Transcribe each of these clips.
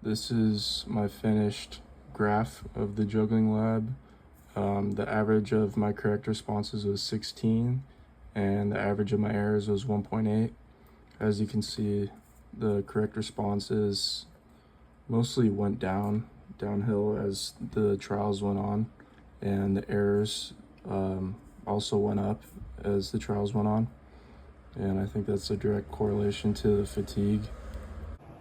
This is my finished graph of the juggling lab. The average of my correct responses was 16, and the average of my errors was 1.8. As you can see, the correct responses mostly went downhill as the trials went on, and the errors also went up as the trials went on. And I think that's a direct correlation to the fatigue.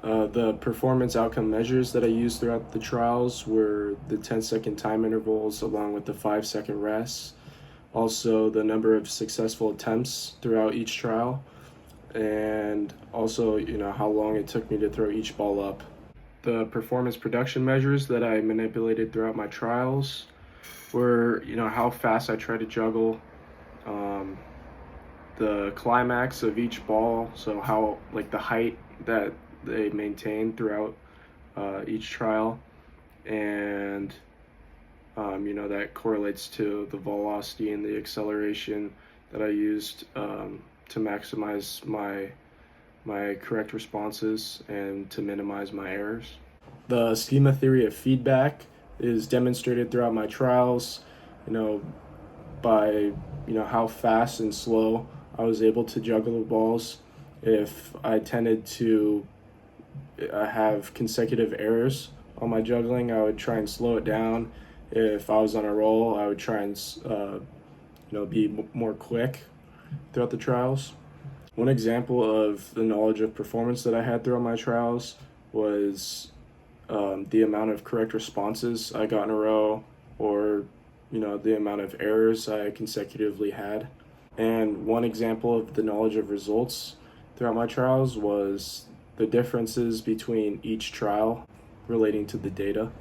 The performance outcome measures that I used throughout the trials were the 10-second time intervals along with the 5-second rests, also the number of successful attempts throughout each trial, and also how long it took me to throw each ball up. The performance production measures that I manipulated throughout my trials were how fast I tried to juggle, the climax of each ball, so how the height that they maintained throughout each trial, and that correlates to the velocity and the acceleration that I used to maximize my correct responses and to minimize my errors. The schema theory of feedback is demonstrated throughout my trials, by how fast and slow I was able to juggle the balls. If I tended to have consecutive errors on my juggling, I would try and slow it down. If I was on a roll, I would try and be more quick throughout the trials. One example of the knowledge of performance that I had throughout my trials was the amount of correct responses I got in a row, or the amount of errors I consecutively had. And one example of the knowledge of results throughout my trials was the differences between each trial relating to the data.